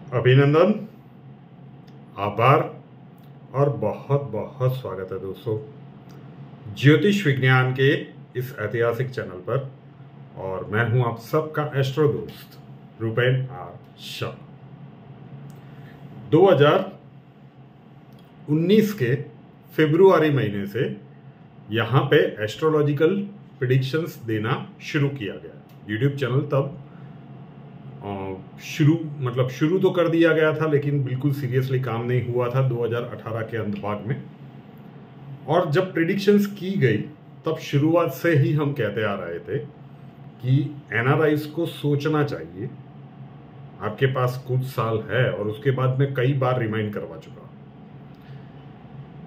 अभिनंदन, आभार और बहुत बहुत स्वागत है दोस्तों ज्योतिष विज्ञान के इस ऐतिहासिक चैनल पर। और मैं हूं आप सबका एस्ट्रो दोस्त रूपेन आर शाह। 2019 के फरवरी महीने से यहाँ पे एस्ट्रोलॉजिकल प्रेडिक्शंस देना शुरू किया गया। यूट्यूब चैनल तब शुरू तो कर दिया गया था, लेकिन बिल्कुल सीरियसली काम नहीं हुआ था 2018 के अंत भाग में। और जब प्रेडिक्शंस की गई तब शुरुआत से ही हम कहते आ रहे थे कि एनआरआईज को सोचना चाहिए, आपके पास कुछ साल है। और उसके बाद में कई बार रिमाइंड करवा चुका।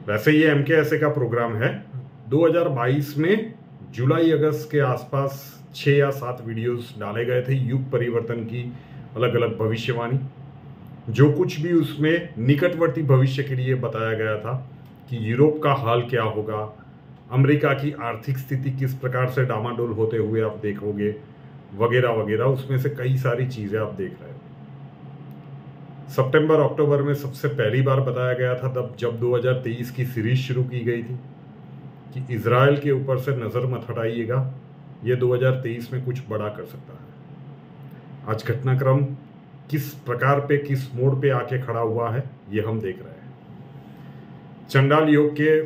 वैसे ये एमकेएसए का प्रोग्राम है। 2022 में जुलाई अगस्त के आसपास 6 या 7 वीडियोस डाले गए थे युग परिवर्तन की अलग अलग भविष्यवाणी। जो कुछ भी उसमें निकटवर्ती भविष्य के लिए बताया गया था कि यूरोप का हाल क्या होगा, अमेरिका की आर्थिक स्थिति किस प्रकार से डामाडोल होते हुए आप देखोगे, वगैरह वगैरह। उसमें से कई सारी चीजें आप देख रहे हो। सितंबर अक्टूबर में सबसे पहली बार बताया गया था तब जब 2023 की सीरीज शुरू की गई थी कि इजराइल के ऊपर से नजर मत हटाइएगा, ये 2023 में कुछ बड़ा कर सकता है। आज घटनाक्रम किस प्रकार पे, किस मोड़ पे आके खड़ा हुआ है, ये हम देख रहे हैं। चंडाल योग के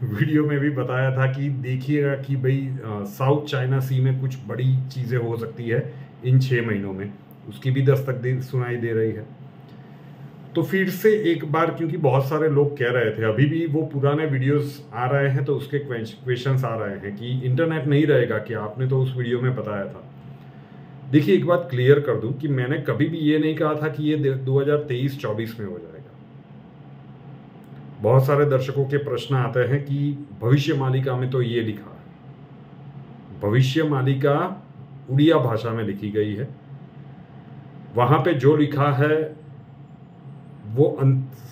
वीडियो में भी बताया था कि देखिएगा कि भाई साउथ चाइना सी में कुछ बड़ी चीजें हो सकती है इन 6 महीनों में। उसकी भी दस्तक सुनाई दे रही है। तो फिर से एक बार, क्योंकि बहुत सारे लोग कह रहे थे, अभी भी वो पुराने वीडियोस आ रहे हैं तो उसके क्वेश्चंस आ रहे हैं कि इंटरनेट नहीं रहेगा कि आपने तो उस वीडियो में बताया था। देखिए, एक बात क्लियर कर दूं कि मैंने कभी भी ये नहीं कहा था कि ये 2023-24 में हो जाएगा। बहुत सारे दर्शकों के प्रश्न आते हैं कि भविष्य मालिका में तो ये लिखा है। भविष्य मालिका उड़िया भाषा में लिखी गई है। वहां पे जो लिखा है वो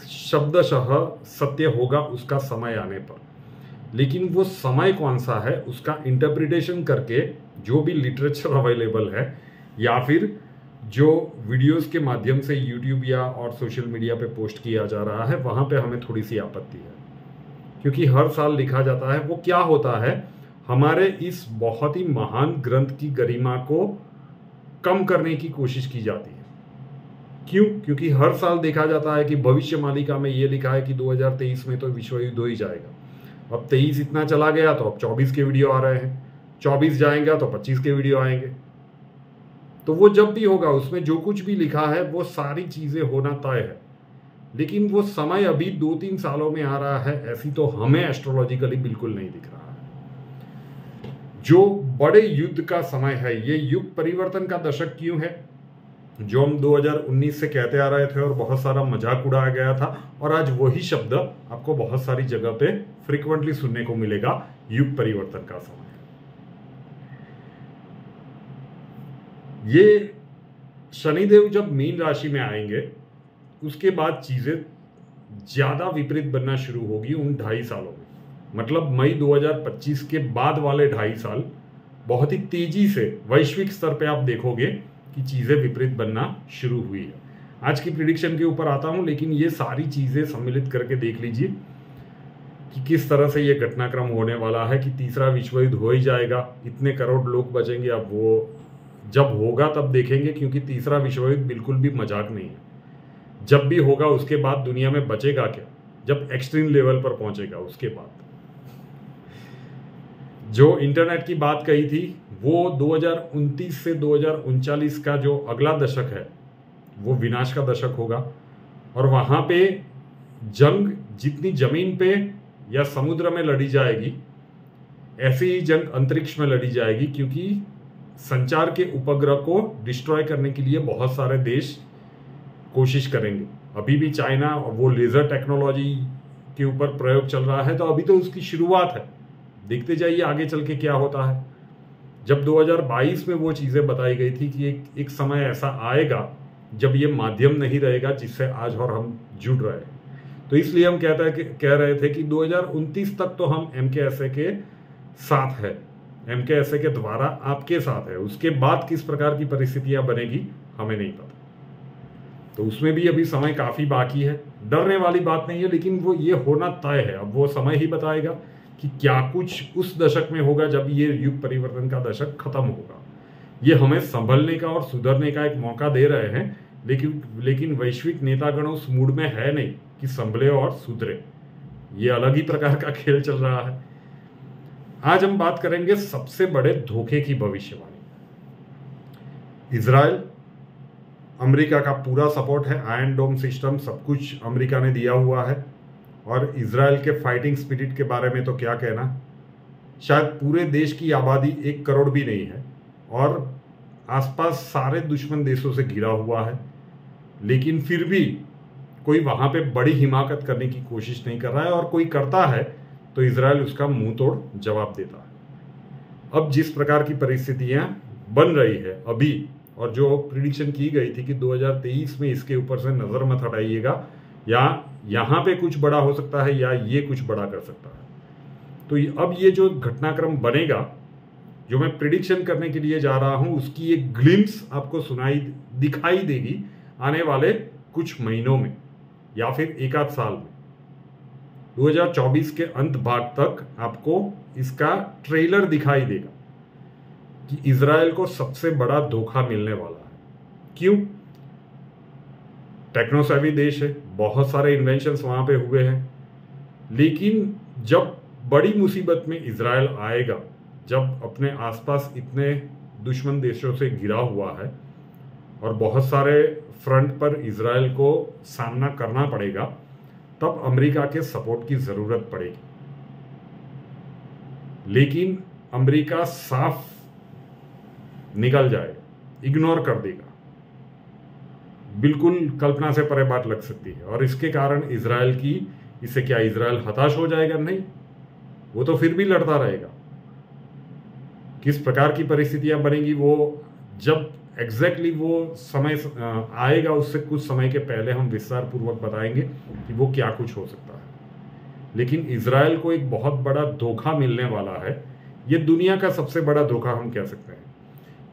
शब्दशः सत्य होगा उसका समय आने पर। लेकिन वो समय कौन सा है उसका इंटरप्रिटेशन करके जो भी लिटरेचर अवेलेबल है या फिर जो वीडियोस के माध्यम से यूट्यूब या और सोशल मीडिया पे पोस्ट किया जा रहा है, वहां पे हमें थोड़ी सी आपत्ति है। क्योंकि हर साल लिखा जाता है, वो क्या होता है, हमारे इस बहुत ही महान ग्रंथ की गरिमा को कम करने की कोशिश की जाती है। क्यों? क्योंकि हर साल देखा जाता है कि भविष्य मालिका में ये लिखा है कि 2023 में तो विश्व युद्ध हो ही जाएगा। अब 23 इतना चला गया तो अब 24 के वीडियो आ रहे हैं, 24 जाएंगे तो 25 के वीडियो आएंगे। तो वो जब भी होगा उसमें जो कुछ भी लिखा है वो सारी चीजें होना तय है। लेकिन वो समय अभी 2-3 सालों में आ रहा है, ऐसी तो हमें एस्ट्रोलॉजिकली बिल्कुल नहीं दिख रहा है। जो बड़े युद्ध का समय है, ये युग परिवर्तन का दशक क्यों है, जो हम 2019 से कहते आ रहे थे और बहुत सारा मजाक उड़ाया गया था, और आज वही शब्द आपको बहुत सारी जगह पे फ्रिक्वेंटली सुनने को मिलेगा, युग परिवर्तन का समय। ये शनिदेव जब मीन राशि में आएंगे उसके बाद चीजें ज्यादा विपरीत बनना शुरू होगी उन 2.5 सालों में। मतलब मई 2025 के बाद वाले 2.5 साल बहुत ही तेजी से वैश्विक स्तर पे आप देखोगे कि चीजें विपरीत बनना शुरू हुई है। आज की प्रिडिक्शन के ऊपर आता हूं, लेकिन ये सारी चीजें सम्मिलित करके देख लीजिए कि किस तरह से ये घटनाक्रम होने वाला है कि तीसरा विश्व युद्ध हो ही जाएगा, इतने करोड़ लोग बचेंगे। अब वो जब होगा तब देखेंगे, क्योंकि तीसरा विश्व युद्ध बिल्कुल भी मजाक नहीं है। जब भी होगा उसके बाद दुनिया में बचेगा क्या, जब एक्सट्रीम लेवल पर पहुंचेगा उसके बाद। जो इंटरनेट की बात कही थी वो 2029 से 2039 का जो अगला दशक है वो विनाश का दशक होगा। और वहां पे जंग जितनी जमीन पे या समुद्र में लड़ी जाएगी, ऐसी ही जंग अंतरिक्ष में लड़ी जाएगी, क्योंकि संचार के उपग्रह को डिस्ट्रॉय करने के लिए बहुत सारे देश कोशिश करेंगे। अभी भी चाइना वो लेजर टेक्नोलॉजी के ऊपर प्रयोग चल रहा है, तो अभी तो उसकी शुरुआत है। देखते जाइए आगे चल के क्या होता है। जब 2022 में वो चीजें बताई गई थी कि एक समय ऐसा आएगा जब ये माध्यम नहीं रहेगा जिससे आज और हम जुड़ रहे हैं, तो इसलिए हम कह रहे थे कि 2029 तक तो हम एमकेएसए के साथ है, एमकेएसए के द्वारा आपके साथ है। उसके बाद किस प्रकार की परिस्थितियां बनेगी हमें नहीं पता। तो उसमें भी अभी समय काफ़ी बाकी है। डरने वाली बात नहीं है, लेकिन वो ये होना तय है। अब वो समय ही बताएगा कि क्या कुछ उस दशक में होगा जब ये युग परिवर्तन का दशक खत्म होगा। ये हमें संभलने का और सुधरने का एक मौका दे रहे हैं, लेकिन वैश्विक नेतागण उस मूड में है नहीं कि संभले और सुधरे। ये अलग ही प्रकार का खेल चल रहा है। आज हम बात करेंगे सबसे बड़े धोखे की भविष्यवाणी। इजराइल, अमेरिका का पूरा सपोर्ट है, आयरन डोम सिस्टम सब कुछ अमेरिका ने दिया हुआ है। और इजराइल के फाइटिंग स्पिरिट के बारे में तो क्या कहना, शायद पूरे देश की आबादी 1 करोड़ भी नहीं है और आसपास सारे दुश्मन देशों से घिरा हुआ है, लेकिन फिर भी कोई वहां पे बड़ी हिमाकत करने की कोशिश नहीं कर रहा है, और कोई करता है तो इजराइल उसका मुंह तोड़ जवाब देता है। अब जिस प्रकार की परिस्थितियां बन रही है अभी, और जो प्रिडिक्शन की गई थी कि 2023 में इसके ऊपर से नजर मत हटाइएगा, या यहाँ पे कुछ बड़ा हो सकता है या ये कुछ बड़ा कर सकता है, तो अब ये जो घटनाक्रम बनेगा, जो मैं प्रिडिक्शन करने के लिए जा रहा हूं, उसकी एक ग्लिम्स आपको दिखाई देगी आने वाले कुछ महीनों में या फिर 1 आध साल में। 2024 के अंत भाग तक आपको इसका ट्रेलर दिखाई देगा कि इजराइल को सबसे बड़ा धोखा मिलने वाला है। क्यों? टेक्नोसेवी देश है, बहुत सारे इन्वेंशंस वहां पे हुए हैं, लेकिन जब बड़ी मुसीबत में इजराइल आएगा, जब अपने आसपास इतने दुश्मन देशों से घिरा हुआ है और बहुत सारे फ्रंट पर इजराइल को सामना करना पड़ेगा, तब अमेरिका के सपोर्ट की जरूरत पड़ेगी। लेकिन अमेरिका साफ निकल जाएगा, इग्नोर कर देगा। बिल्कुल कल्पना से परे बात लग सकती है, और इसके कारण इजराइल की, इससे क्या इजराइल हताश हो जाएगा? नहीं, वो तो फिर भी लड़ता रहेगा। किस प्रकार की परिस्थितियां बनेंगी वो जब एग्जैक्टली वो समय आएगा, उससे कुछ समय के पहले हम विस्तार पूर्वक बताएंगे कि वो क्या कुछ हो सकता है। लेकिन इजराइल को एक बहुत बड़ा धोखा मिलने वाला है। ये दुनिया का सबसे बड़ा धोखा हम कह सकते हैं,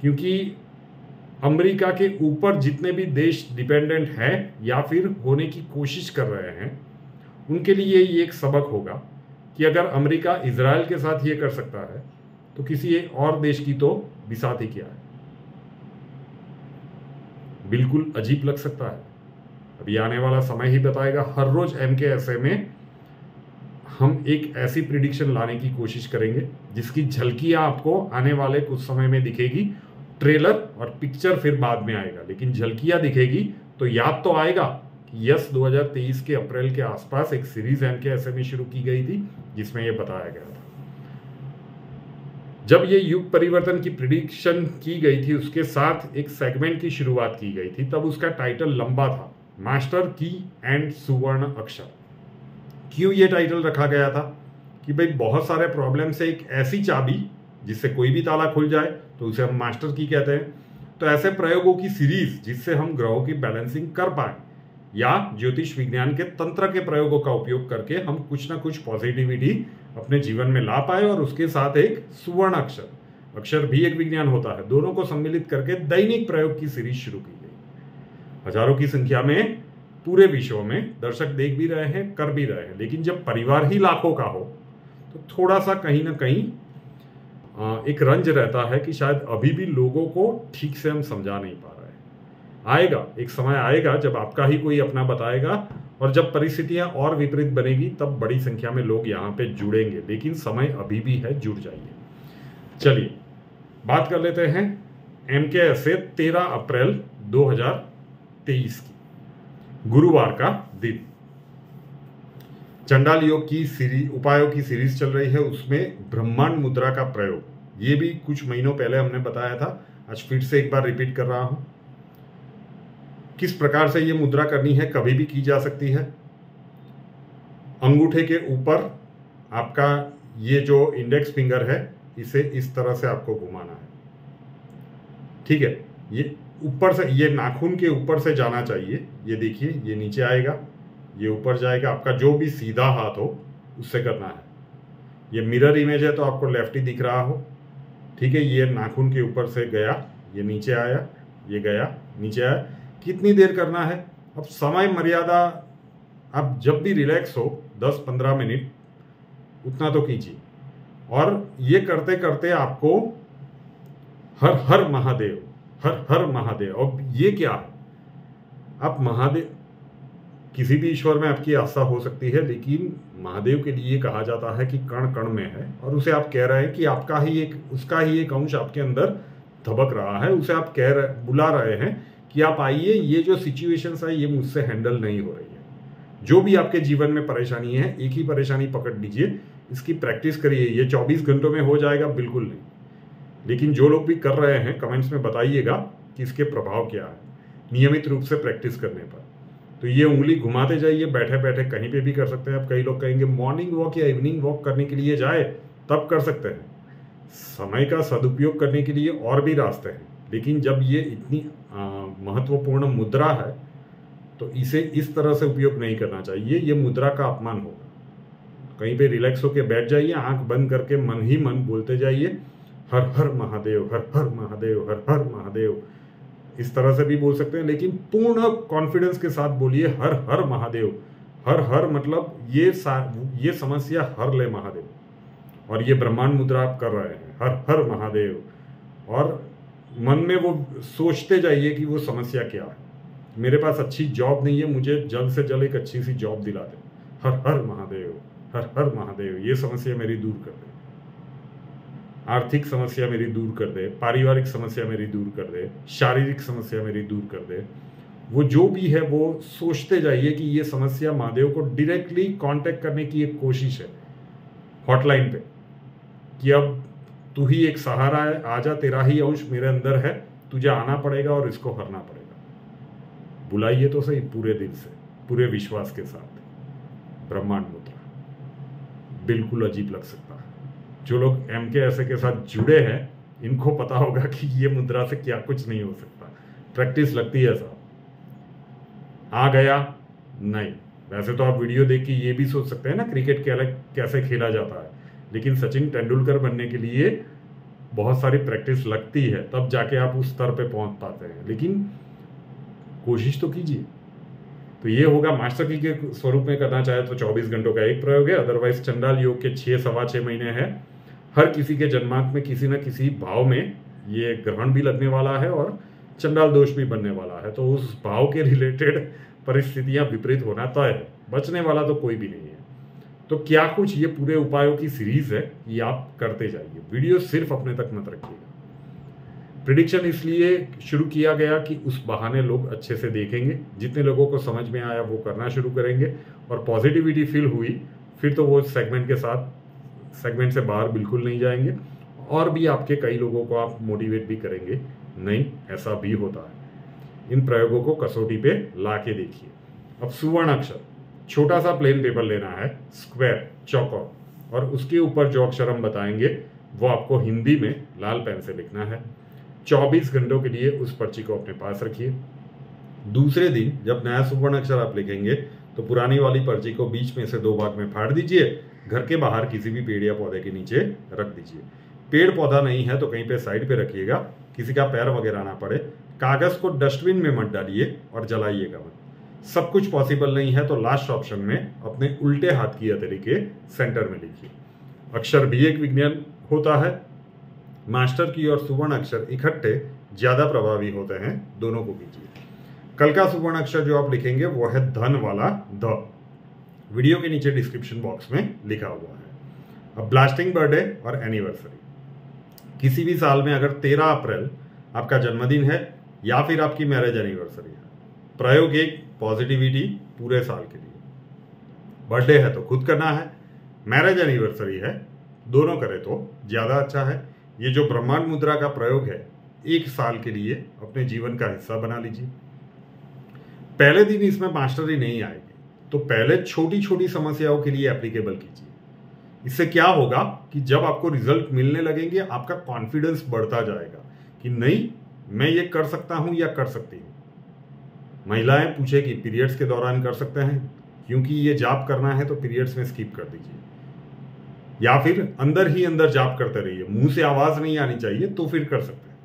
क्योंकि अमेरिका के ऊपर जितने भी देश डिपेंडेंट हैं या फिर होने की कोशिश कर रहे हैं, उनके लिए ये एक सबक होगा कि अगर अमेरिका इजराइल के साथ ये कर सकता है तो किसी एक और देश की तो बिसात ही क्या है। बिल्कुल अजीब लग सकता है। अभी आने वाला समय ही बताएगा। हर रोज MKSA में हम एक ऐसी प्रिडिक्शन लाने की कोशिश करेंगे जिसकी झलकियां आपको आने वाले कुछ समय में दिखेगी। ट्रेलर और पिक्चर फिर बाद में आएगा, लेकिन झलकियां दिखेगी तो याद तो आएगा कि यस 2023 के अप्रैल के आसपास एक सीरीज MKSA में शुरू की गई थी जिसमें यह बताया गया था। जब ये युग परिवर्तन की प्रिडिक्शन की गई थी, उसके साथ एक सेगमेंट की शुरुआत की गई थी। तब उसका टाइटल लंबा था, मास्टर की एंड सुवर्ण अक्षर। क्यों ये टाइटल रखा गया था? कि भाई बहुत सारे प्रॉब्लम से एक ऐसी चाबी जिससे कोई भी ताला खुल जाए तो उसे हम मास्टर की कहते हैं। तो ऐसे प्रयोगों की सीरीज जिससे हम ग्रहों की बैलेंसिंग कर पाए, या ज्योतिष विज्ञान के तंत्र के प्रयोगों का उपयोग करके हम कुछ ना कुछ पॉजिटिविटी अपने जीवन में ला पाए, और उसके साथ एक सुवर्ण अक्षर भी एक विज्ञान होता है, दोनों को सम्मिलित करके दैनिक प्रयोग की सीरीज शुरू की गई। हजारों की संख्या में पूरे विश्व में दर्शक देख भी रहे हैं, कर भी रहे हैं। लेकिन जब परिवार ही लाखों का हो तो थोड़ा सा कहीं ना कहीं एक रंज रहता है कि शायद अभी भी लोगों को ठीक से हम समझा नहीं पा रहे हैं। आएगा, एक समय आएगा जब आपका ही कोई अपना बताएगा, और जब परिस्थितियां और विपरीत बनेगी तब बड़ी संख्या में लोग यहाँ पे जुड़ेंगे। लेकिन समय अभी भी है, जुड़ जाइए। चलिए बात कर लेते हैं MKSA 13 अप्रैल 2023 की, गुरुवार का दिन। चंडाल योग की सीरीज, उपायों की सीरीज चल रही है, उसमें ब्रह्मांड मुद्रा का प्रयोग, ये भी कुछ महीनों पहले हमने बताया था, आज फिर से एक बार रिपीट कर रहा हूं। किस प्रकार से ये मुद्रा करनी है, कभी भी की जा सकती है। अंगूठे के ऊपर आपका ये जो इंडेक्स फिंगर है, इसे इस तरह से आपको घुमाना है, ठीक है। ये ऊपर से, ये नाखून के ऊपर से जाना चाहिए। ये देखिए, ये नीचे आएगा, ये ऊपर जाएगा। आपका जो भी सीधा हाथ हो उससे करना है। ये मिरर इमेज है तो आपको लेफ्ट ही दिख रहा हो, ठीक है। ये नाखून के ऊपर से गया, ये नीचे आया, ये गया, नीचे आया। कितनी देर करना है? अब समय मर्यादा, आप जब भी रिलैक्स हो 10-15 मिनट उतना तो कीजिए। और ये करते करते आपको हर हर महादेव, हर हर महादेव। अब ये क्या है? आप महादेव, किसी भी ईश्वर में आपकी आस्था हो सकती है, लेकिन महादेव के लिए कहा जाता है कि कण कण में है, और उसे आप कह रहे हैं कि आपका ही एक, उसका ही एक अंश आपके अंदर धबक रहा है। उसे आप बुला रहे हैं कि आप आइए, ये जो सिचुएशंस है ये मुझसे हैंडल नहीं हो रही है। जो भी आपके जीवन में परेशानी है, एक ही परेशानी पकड़ लीजिए, इसकी प्रैक्टिस करिए। ये 24 घंटों में हो जाएगा? बिल्कुल नहीं। लेकिन जो लोग भी कर रहे हैं, कमेंट्स में बताइएगा कि इसके प्रभाव क्या है नियमित रूप से प्रैक्टिस करने पर। तो ये उंगली घुमाते जाइए, बैठे बैठे कहीं पे भी कर सकते हैं। अब कई लोग कहेंगे मॉर्निंग वॉक या इवनिंग वॉक करने के लिए जाए तब कर सकते हैं। समय का सदुपयोग करने के लिए और भी रास्ते हैं, लेकिन जब ये इतनी महत्वपूर्ण मुद्रा है तो इसे इस तरह से उपयोग नहीं करना चाहिए। ये मुद्रा का अपमान होगा। कहीं पे रिलैक्स होकर बैठ जाइए, आंख बंद करके मन ही मन बोलते जाइए, हर हर महादेव, हर हर महादेव, हर हर महादेव। इस तरह से भी बोल सकते हैं, लेकिन पूर्ण कॉन्फिडेंस के साथ बोलिए, हर हर महादेव। हर हर मतलब ये समस्या हर ले महादेव। और ये ब्रह्मांड मुद्रा आप कर रहे हैं, हर हर महादेव। और मन में वो सोचते जाइए कि वो समस्या क्या है। मेरे पास अच्छी जॉब नहीं है, मुझे जल्द से जल्द एक अच्छी सी जॉब दिला दे, हर हर महादेव, हर हर महादेव। ये समस्या मेरी दूर कर दे, आर्थिक समस्या मेरी दूर कर दे, पारिवारिक समस्या मेरी दूर कर दे, शारीरिक समस्या मेरी दूर कर दे। वो जो भी है वो सोचते जाइए कि ये समस्या महादेव को डायरेक्टली कांटेक्ट करने की एक कोशिश है हॉटलाइन पे, कि अब तू ही एक सहारा है, आजा, तेरा ही अंश मेरे अंदर है, तुझे आना पड़ेगा और इसको हरना पड़ेगा। बुलाइए तो सही पूरे दिल से, पूरे विश्वास के साथ। ब्रह्मांड मुद्रा बिल्कुल अजीब लग सकता है। जो लोग MK के साथ जुड़े हैं इनको पता होगा कि ये मुद्रा से क्या कुछ नहीं हो सकता। प्रैक्टिस लगती है साहब। आ गया नहीं। वैसे तो आप वीडियो देख के ये भी सोच सकते हैं ना क्रिकेट कैसे खेला जाता है, लेकिन सचिन तेंदुलकर बनने के लिए बहुत सारी प्रैक्टिस लगती है, तब जाके आप उस स्तर पे पहुंच पाते हैं। लेकिन कोशिश तो कीजिए। तो ये होगा मास्टर की के स्वरूप में करना चाहे तो 24 घंटों का एक प्रयोग है, अदरवाइज चंडाल योग के 6-6.25 महीने है। हर किसी के जन्मांक में किसी न किसी भाव में ये ग्रहण भी लगने वाला है और चंडाल दोष भी बनने वाला है। तो उस भाव के रिलेटेड परिस्थितियां विपरीत होना तय है, बचने वाला तो कोई भी नहीं है। तो क्या कुछ ये पूरे उपायों की सीरीज है, ये आप करते जाइए। वीडियो सिर्फ अपने तक मत रखिएगा। प्रिडिक्शन इसलिए शुरू किया गया कि उस बहाने लोग अच्छे से देखेंगे, जितने लोगों को समझ में आया वो करना शुरू करेंगे और पॉजिटिविटी फील हुई फिर तो वो सेगमेंट से बाहर बिल्कुल नहीं जाएंगे। और भी आपके कई लोगों को आप मोटिवेट भी करेंगे, नहीं ऐसा भी होता है। इन प्रयोगों को कसौटी पे ला के देखिए। अब सुवर्ण अक्षर, छोटा सा प्लेन पेपर लेना है, स्क्वायर चौकोर, और उसके ऊपर जो अक्षर हम बताएंगे वो आपको हिंदी में लाल पेन से लिखना है। 24 घंटों के लिए उस पर्ची को अपने पास रखिए। दूसरे दिन जब नया सुवर्ण अक्षर आप लिखेंगे तो पुरानी वाली पर्ची को बीच में से 2 भाग में फाड़ दीजिए, घर के बाहर किसी भी पेड़ या पौधे के नीचे रख दीजिए। पेड़ पौधा नहीं है तो कहीं पे साइड पे रखिएगा, किसी का पैर वगैरह ना पड़े। कागज को डस्टबिन में मत डालिए और जलाइएगा मत। सब कुछ पॉसिबल नहीं है तो लास्ट ऑप्शन में अपने उल्टे हाथ की हथेली के सेंटर में लिखिए। अक्षर भी एक विज्ञान होता है। मास्टर की और सुवर्ण अक्षर इकट्ठे ज्यादा प्रभावी होते हैं, दोनों को कीजिए। कल का सुवर्ण अक्षर जो आप लिखेंगे वो है धन वाला ध, वीडियो के नीचे डिस्क्रिप्शन बॉक्स में लिखा हुआ है। अब ब्लास्टिंग बर्थडे और एनिवर्सरी, किसी भी साल में अगर 13 अप्रैल आपका जन्मदिन है या फिर आपकी मैरिज एनिवर्सरी है, प्रयोग एक पॉजिटिविटी पूरे साल के लिए। बर्थडे है तो खुद करना है, मैरिज एनिवर्सरी है दोनों करें तो ज्यादा अच्छा है। ये जो ब्रह्मांड मुद्रा का प्रयोग है 1 साल के लिए अपने जीवन का हिस्सा बना लीजिए। पहले दिन इसमें मास्टरी नहीं आएगी तो पहले छोटी छोटी समस्याओं के लिए एप्लीकेबल कीजिए। इससे क्या होगा कि जब आपको रिजल्ट मिलने लगेंगे आपका कॉन्फिडेंस बढ़ता जाएगा कि नहीं मैं ये कर सकता हूं या कर सकती हूं। महिलाएं पूछेगी पीरियड्स के दौरान कर सकते हैं, क्योंकि ये जाप करना है तो पीरियड्स में स्किप कर दीजिए, या फिर अंदर ही अंदर जाप करते रहिए, मुंह से आवाज नहीं आनी चाहिए तो फिर कर सकते हैं।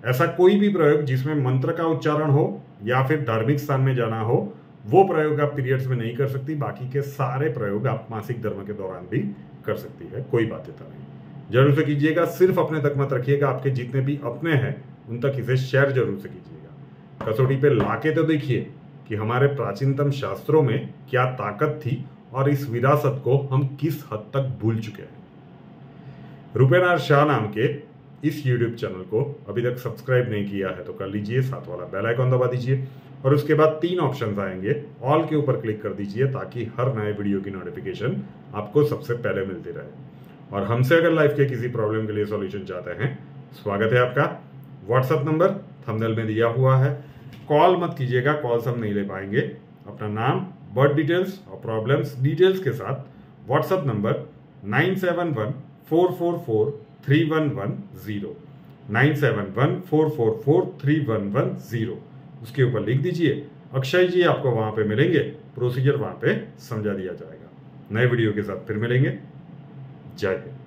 ऐसा कोई भी प्रयोग जिसमें मंत्र का उच्चारण हो या फिर धार्मिक स्थान में जाना हो, वो प्रयोग आप पीरियड्स में नहीं कर सकती। बाकी के सारे प्रयोग आप मासिक धर्म के दौरान भी कर सकती है, कोई बाध्यता नहीं। जरूर से कीजिएगा, सिर्फ अपने तक मत रखिएगा, आपके जितने भी अपने हैं उन तक इसे शेयर जरूर से कीजिएगा। कसौटी पे लाके तो देखिए कि हमारे प्राचीनतम शास्त्रों में क्या ताकत थी और इस विरासत को हम किस हद तक भूल चुके हैं। रूपेनार शाह नाम के इस YouTube चैनल को अभी तक सब्सक्राइब नहीं किया है तो कर लीजिए, साथ वाला बेल आइकॉन दबा दीजिए और उसके बाद 3 ऑप्शंस आएंगे, ऑल के ऊपर क्लिक कर दीजिए ताकि हर नए वीडियो की नोटिफिकेशन आपको सबसे पहले मिलती रहे। और हमसे अगर लाइफ के किसी प्रॉब्लम के लिए सॉल्यूशन चाहते हैं, स्वागत है आपका। व्हाट्सएप नंबर थंबनेल में दिया हुआ है। कॉल मत कीजिएगा, कॉल्स हम नहीं ले पाएंगे। अपना नाम, बर्थ डिटेल्स और प्रॉब्लम्स डिटेल्स के साथ व्हाट्सएप नंबर 9714443110 9714443110 उसके ऊपर लिख दीजिए। अक्षय जी आपको वहां पे मिलेंगे, प्रोसीजर वहां पे समझा दिया जाएगा। नए वीडियो के साथ फिर मिलेंगे। जय हिंद।